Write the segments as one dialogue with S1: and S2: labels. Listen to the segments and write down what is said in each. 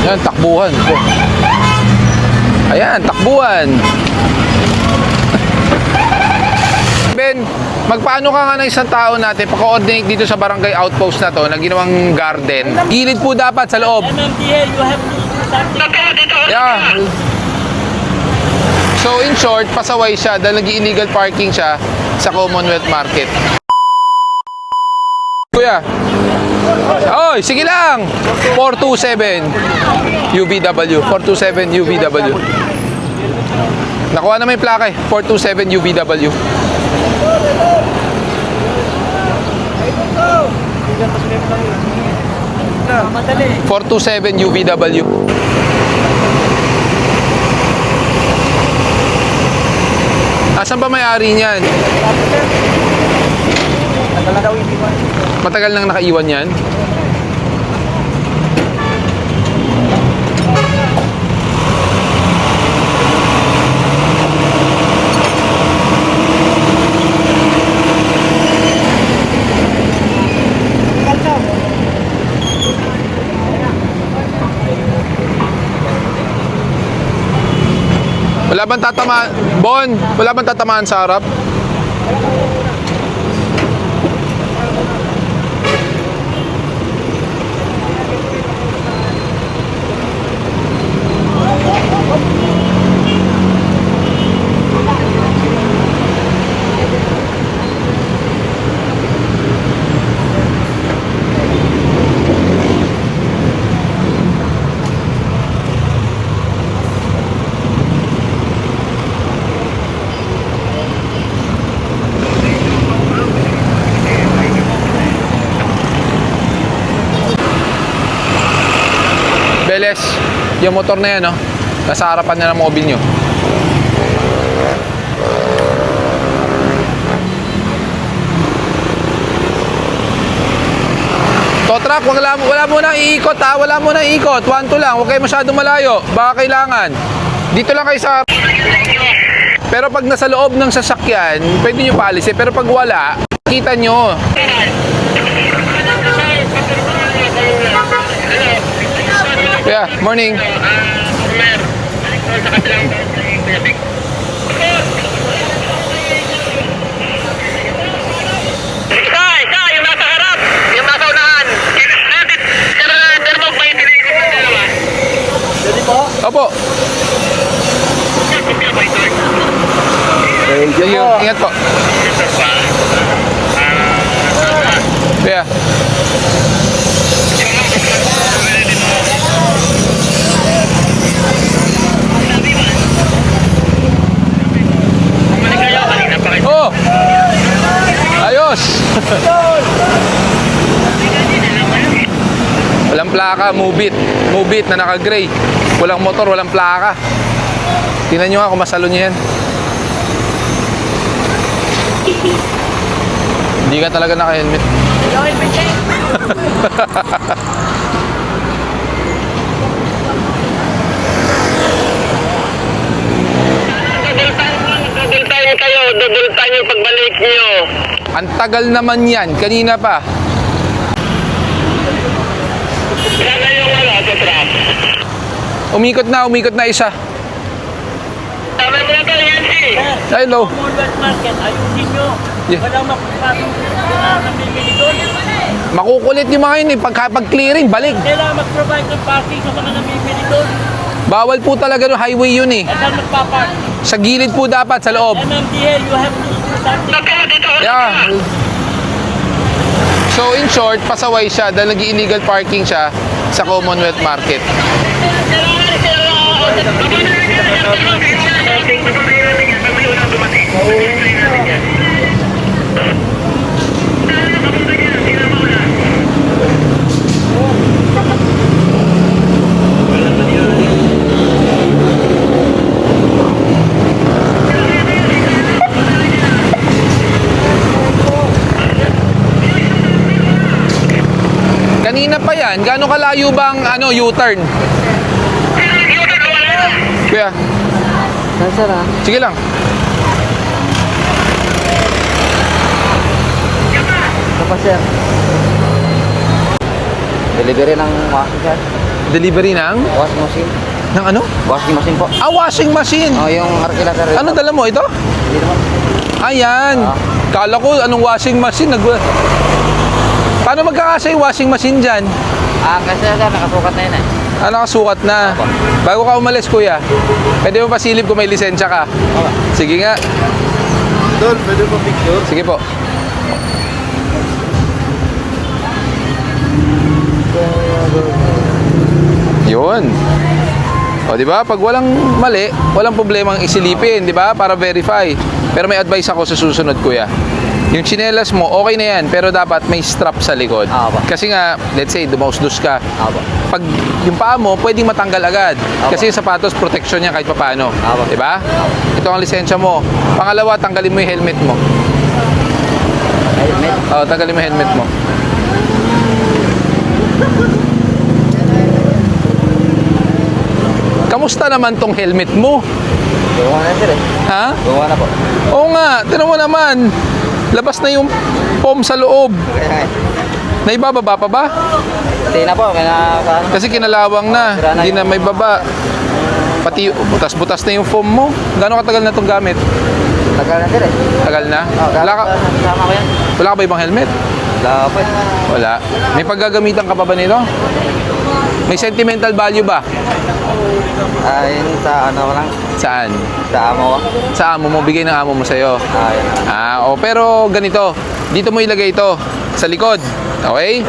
S1: Yan, takbuhan. Ayan, takbuhan. Ben, magpaano ka nga ng isang tao natin pa-coordinate dito sa barangay outpost na to na ginawang garden. Gilid po dapat sa loob.
S2: MMDA, you have to do something.
S1: Yeah. So in short, pasaway siya dahil nag-illegal parking siya sa Commonwealth Market. Kuya. Oy, sige lang. 427 UVW. 427 UVW. Nakuha na may plaka eh. 427 UVW.
S2: Madali.
S1: 427 UVW. Asan ba may-ari niyan? Matagal nang nakaiwan yan? Wala bang tatamaan? Bon, wala bang tatamaan sa harap? Beles, yung motor na yan, no? Nasa harapan na ng mobile nyo. Tow truck, wala mo nang iikot ha, wala mo nang iikot. 1-2 lang, huwag kayo masyadong malayo. Baka kailangan. Dito lang kayo sa... Pero pag nasa loob ng sasakyan, pwede nyo paalisin. Pero pag wala, kita nyo. Yeah, morning.
S2: Yung nasa harap, yung nasa unahan. Pwede po?
S1: Opo. Sige, ingat po. Yeah. Oh! Ayos! Walang plaka, move it na naka-gray. Walang motor, walang plaka. Tingnan nyo nga kung masalo nyo yan. Hindi ka talaga naka-helmet.
S2: Double time yung pagbalik nyo.
S1: Ang tagal naman yan, kanina pa.
S2: Kaya yung sa truck.
S1: Umikot na isa.
S2: Tama mo na to, Yancy.
S1: Hello.
S2: Commonwealth Market, ayusin nyo.
S1: Yeah.
S2: Walang makapasok na namimili doon.
S1: Makukulit yung mga yun eh, pag-clearing, balik.
S2: Kailangan mag-provide ng parking sa mga namimili doon.
S1: Bawal po talaga no highway yun eh.
S2: At saan magpapark?
S1: Sa gilid po dapat, sa loob.
S2: MMDA, you have to do something.
S1: Yeah. So in short, pasaway siya dahil nag-illegal parking siya sa Commonwealth Market. Kanina pa yan, gaano kalayo bang U-turn? Kuya,
S3: Sir, ah.
S1: sige lang.
S3: Ito pa, sir. Delivery ng wakil, sir.
S1: Delivery ng?
S3: Washing machine.
S1: Ng ano?
S3: Washing machine po.
S1: Ah, washing machine.
S3: Oh, yung arkila sir.
S1: Ano dala mo? Ito?
S3: Hindi naman.
S1: Ayan. Kala ko anong washing machine. Paano magkakasya yung washing machine dyan?
S3: Kasi sir, nakasukat na yun eh.
S1: Ah, nakasukat na. Bago ka umalis, kuya, pwede mo pasilip kung may lisensya ka. Sige nga.
S4: Tol, pwede po picture?
S1: Sige po. Yun. O, di ba? Pag walang mali, walang problemang isilipin, di ba? Para verify. Pero may advice ako sa susunod, kuya. Yung tsinelas mo, okay na yan, pero dapat may strap sa likod.
S3: Aba.
S1: Kasi nga, let's say, dumausdos ka.
S3: Aba.
S1: Pag yung paa mo, pwedeng matanggal agad. Kasi yung sapatos, protection niya kahit papaano.
S3: Aba.
S1: Di ba? Ito ang lisensya mo. Pangalawa, tanggalin mo yung helmet mo.
S3: Helmet.
S1: Oo, tanggalin mo yung helmet mo. Kamusta naman tong helmet mo?
S3: Gawa na sir eh.
S1: Ha?
S3: Gawa na po.
S1: Oo nga, tinan mo naman. Labas na yung foam sa loob.
S3: Kaya nga eh.
S1: Naibababa pa ba?
S3: Hindi na po. Kaya ano.
S1: Kasi kinalawang na. Hindi na may baba. Pati butas-butas na yung foam mo. Gano'ng katagal na itong gamit?
S3: Tagal na sir eh.
S1: Tagal na?
S3: Oh,
S1: Wala ka,
S3: Sama ko yan.
S1: wala ka ba ibang helmet?
S3: Wala po eh.
S1: Wala. May paggagamitan ka pa ba nito? May sentimental value ba?
S3: Ayun sa ano ko lang.
S1: Saan?
S3: Sa amo ko.
S1: Sa amo mo, bigay ng amo mo sa'yo.
S3: Ayun.
S1: Pero ganito. Dito mo ilagay ito. Sa likod. Okay?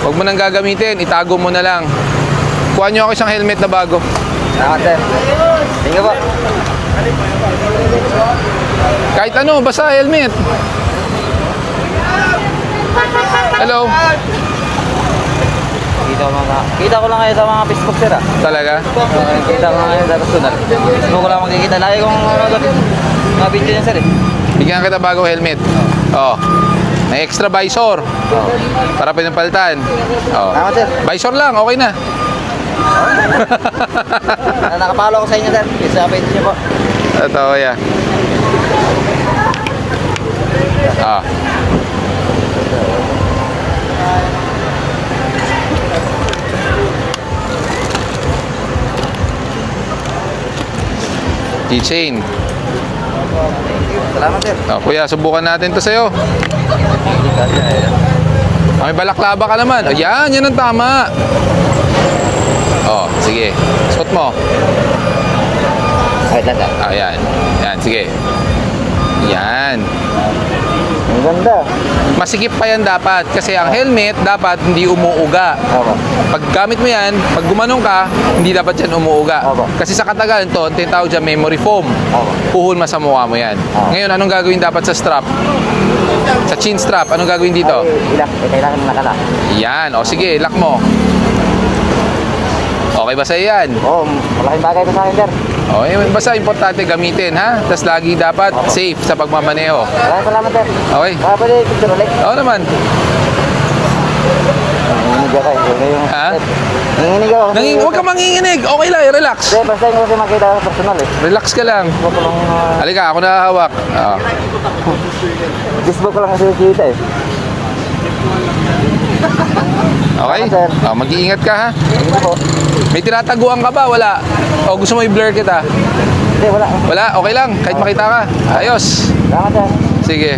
S1: Huwag mo nang gagamitin. Itago mo na lang. Kuha nyo ako isang helmet na bago.
S3: Salamat sir. Thank you po.
S1: Kahit ano, basta helmet. Hello?
S3: Kita ko lang kayo sa mga Facebook sir ah.
S1: Talaga?
S3: Kita ko lang kayo sa personal. Facebook ko lang makikita. Lagi kong mga video niya sir eh.
S1: Bigyan kita bagong helmet. Oh. May extra visor. Para pinapalitan. Oh.
S3: Salamat sir.
S1: Visor lang, okay na.
S3: Nakapalo ko sa inyo sir. Sa page niyo po.
S1: Ito, yeah. Ah. Keychain.
S3: Salamat sir.
S1: Oh, kuya, subukan natin to sa'yo. May balaklava ka naman. Ayan, yan ang tama. Oh, sige. Suot mo.
S3: Wait lang sir.
S1: Ayan. Yan, sige. Yan.
S3: Ang ganda.
S1: Masikip pa yan dapat. Kasi ang helmet dapat hindi umuuga.
S3: Opo.
S1: Pag gamit mo yan, pag gumanong ka, hindi dapat yan umuuga.
S3: Opo.
S1: Kasi sa katagalan to, tinatawag dyan memory foam.
S3: Opo.
S1: Puhulma sa mukha mo yan. Ngayon, anong gagawin dapat sa strap? Sa chin strap, anong gagawin dito?
S3: Ilak. Kailangan mo nakala.
S1: Yan. O sige, lock mo. Okay ba sa'yo yan?
S3: Oo, malaking bagay ito sa akin sir.
S1: Okay, basta importante gamitin, ha? Tapos lagi dapat safe sa pagmamaneho.
S3: Maraming salamat sir.
S1: Okay?
S3: Baka pwede picture ulit.
S1: Oo naman.
S3: Nanginginig ako eh.
S1: Ha?
S3: Nanginginig ako.
S1: Huwag ka manginginig. Okay lang, relax.
S3: Hindi, basta yung kasi makita ko sa personal eh.
S1: Relax ka lang.
S3: Facebook ko lang,
S1: Halika, ako nakahawak. Oo.
S3: Facebook ko lang kasi kita eh.
S1: Okay?
S3: Sir.
S1: Mag-iingat ka, ha?
S3: Hindi po.
S1: May tinataguan ka ba? Wala. O gusto mo i-blur kita?
S3: Hindi, wala.
S1: Wala, okay lang. Kahit makita ka. Ayos.
S3: Salamat sir.
S1: Sige.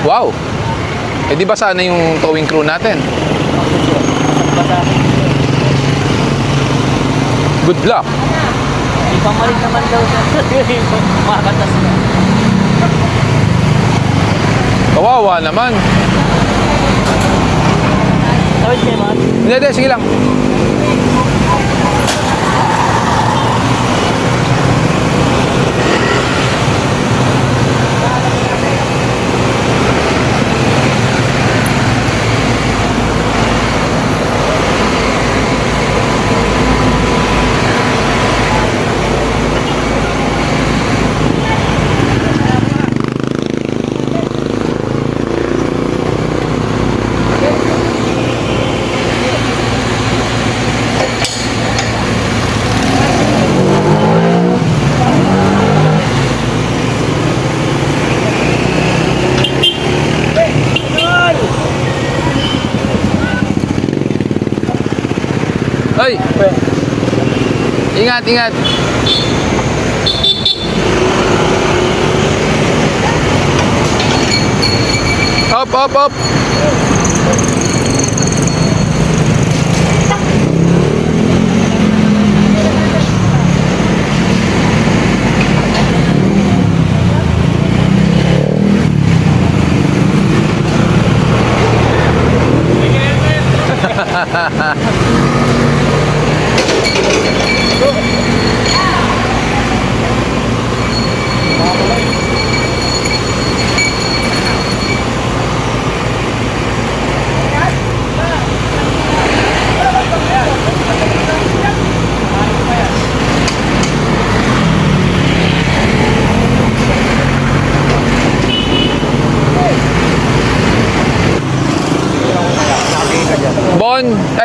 S1: Wow. Eh di ba sana yung towing crew natin? Good luck.
S3: Pamalit naman daw sir. Makatas na.
S1: Kawawa naman.
S3: Tawid kayo mga.
S1: Hindi, sige lang. Ingat, ingat. Up, up, up.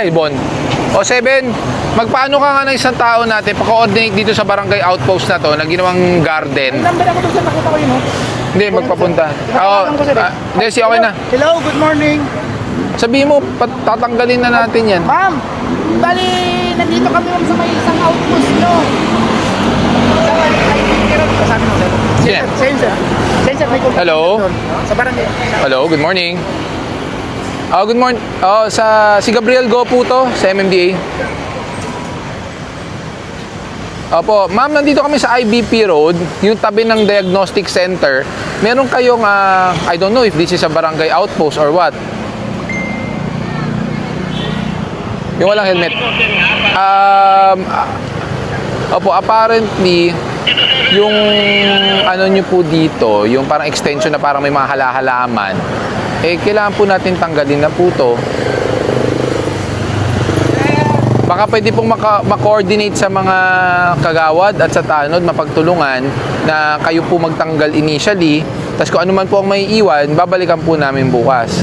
S1: Bon. O 7, magpaano ka nga ng isang tao natin, pa-coordinate dito sa barangay outpost na to, na ginawang garden.
S5: Number ako doon sa nakita ko yun, no?
S1: Hindi, magpapunta. Hindi, okay na.
S5: Hello, good morning.
S1: Sabihin mo, tatanggalin na natin yan.
S5: Ma'am, bali, nandito kami ma'am sa may isang outpost, no? Sabi mo, sir.
S1: Yeah.
S5: Sensor. Sensor, may computer
S1: Hello?
S5: doon. Sa barangay.
S1: Hello, good morning. Good morning. Si Gabriel Go po to, sa MMDA. Opo, ma'am, nandito kami sa IBP Road, yung tabi ng Diagnostic Center. Meron kayong, I don't know if this is a barangay outpost or what. Yung walang helmet. Opo, apparently, yung ano nyo po dito, yung parang extension na parang may mga halaman, kailangan po natin tanggalin na po to. Baka pwede pong ma-coordinate sa mga kagawad at sa tanod, mapagtulungan na kayo po magtanggal initially, tapos kung ano man po ang may iwan, babalikan po namin bukas.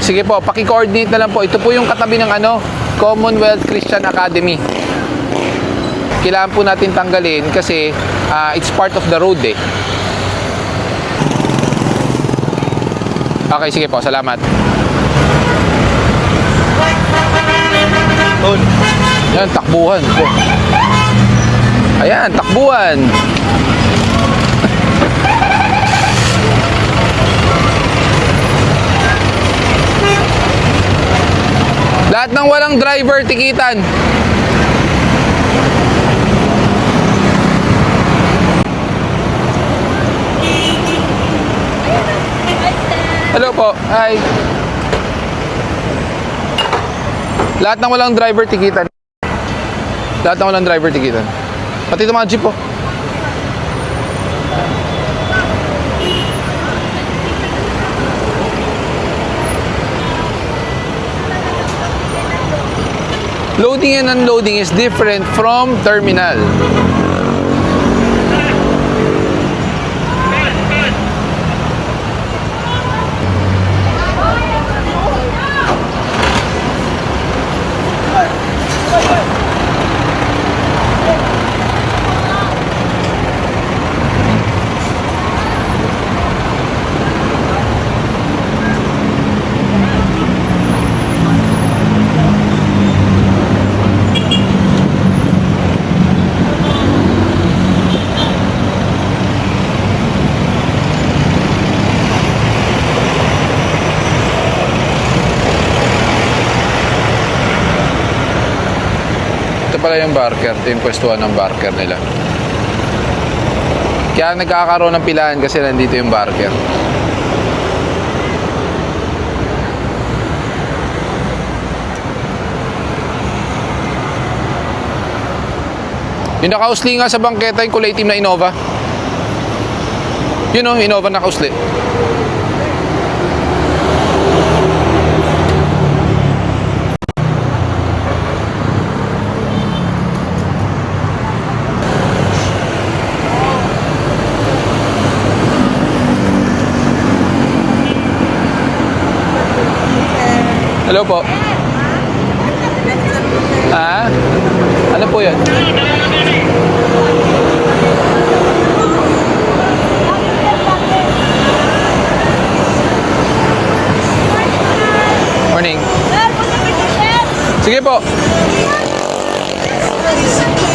S1: Sige po, paki-coordinate na lang po. Ito po yung katabi ng Commonwealth Christian Academy. Kailangan po natin tanggalin kasi it's part of the road eh. Okay, sige po. Salamat. Yan, takbuhan po. Ayan, takbuhan. Lahat ng walang driver, tikitan. Hello po. Hi. Lahat ng walang driver, tikitan. Lahat ng walang driver, tikitan. Pati ito mga jeep po. Loading and unloading is different from terminal. Pala yung barker, ito yung pwestuhan ng barker nila. Kaya nagkakaroon ng pilahan kasi nandito yung barker. Yung nakausli nga sa bangketa yung kulay itim na Innova. Yun o, Innova nakausli. Hello po. Ano po yun? Morning. Sige po.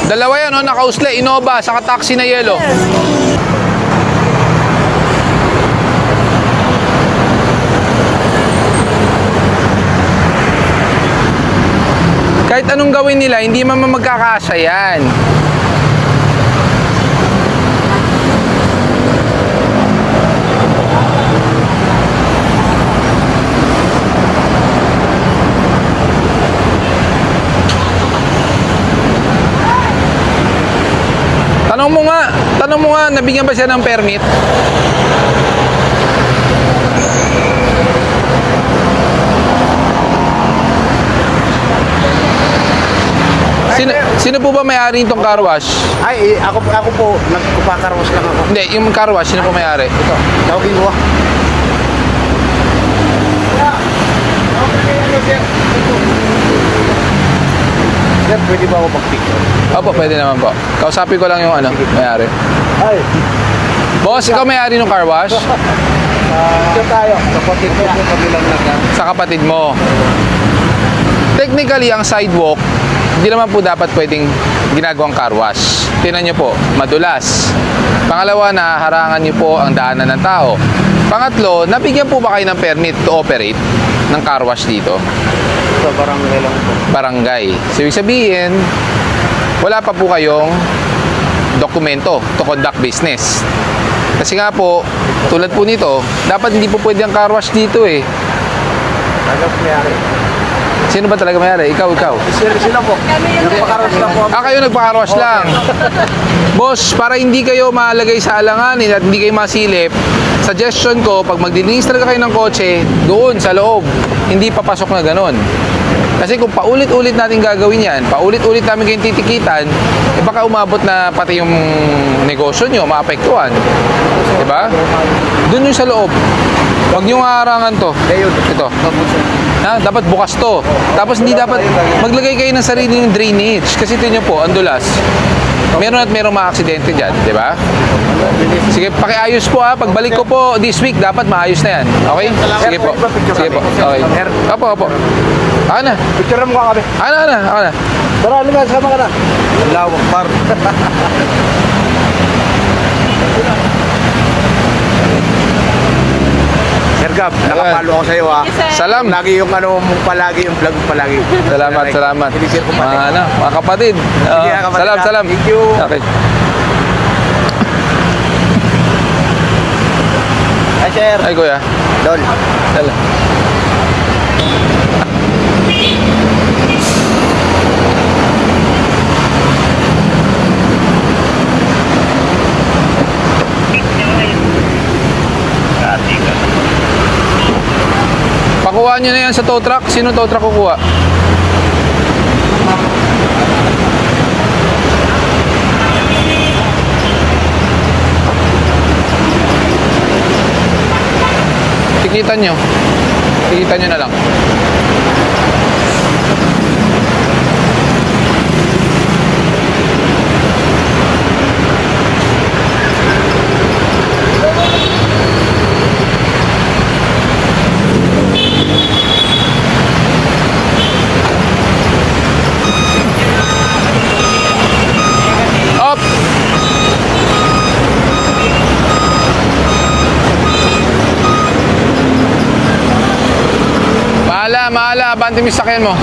S1: Dalawa yan, oh, nakausle, Innova, saka taxi na yellow. Kahit anong gawin nila, hindi man magkakasya yan. Tanong mo nga, nabigyan ba siya ng permit? Sino po ba may-ari nitong car wash?
S4: Ay, ako po, nagpakarwas lang ako.
S1: Hindi, yung car wash, sino po may-ari?
S4: Ito, tawagin mo. Sir, pwede ba ako mag-picture?
S1: Opo, pwede naman po. Kausapin ko lang yung ano, may-ari.
S4: Ay,
S1: Boss, ikaw may-ari ng car wash?
S4: ito tayo. Kapatid ko po kami lang nag-
S1: Sa kapatid mo. Technically, ang sidewalk, hindi naman po dapat pwedeng ginagawang car wash. Tingnan nyo po, madulas. Pangalawa, naharangan nyo po ang daanan ng tao. Pangatlo, nabigyan po ba kayo ng permit to operate ng car wash dito?
S4: Sa barangay lang po.
S1: Barangay. So, ibig sabihin, wala pa po kayong dokumento to conduct business. Kasi nga po, tulad po nito, dapat hindi po pwede ang car wash dito eh.
S4: Tagap mayari.
S1: Sino ba talaga mayari? Ikaw.
S4: Sila po. Nagpakarwas lang po.
S1: Kayo nagpa-car wash lang. Boss, para hindi kayo malagay sa alanganin at hindi kayo masilip, suggestion ko, pag mag-dinister kayo ng kotse, doon sa loob, hindi papasok na ganon. Kasi kung paulit-ulit natin gagawin yan, paulit-ulit namin kayong titikitan, eh baka umabot na pati yung negosyo nyo, maapektuhan. Diba? Doon yung sa loob. Huwag nyo harangan to. Ito. Ha? Dapat bukas to. Tapos hindi dapat maglagay kayo ng sarili ng drainage. Kasi ito nyo po, ang dulas. Meron at merong mga aksidente dyan, di ba? Sige, pakiayos po ha. Pagbalik ko po this week, dapat maayos na yan. Okay? Sige po. Sige po. Okay. Opo. Ako na.
S4: Picture mo ka kami.
S1: Ako na.
S4: Tara, lumas, sama ka na. Lawak par. Sir Gab, nakapalo ako sa'yo ha.
S1: Salam.
S4: Lagi yung ano mong palagi, yung vlog mo palagi.
S1: Salamat.
S4: Sinisir ko pati.
S1: Mga kapatid.
S4: Sige, kapatid.
S1: Salam.
S4: Thank you.
S1: Okay.
S4: Hi, sir.
S1: Ay, kuya.
S4: Dol.
S1: Salam. Pakuha nyo na yan sa tow truck. Sino tow truck kukuha? Tikitan nyo na lang. Up! Mahala, abante mo yung sakyan mo.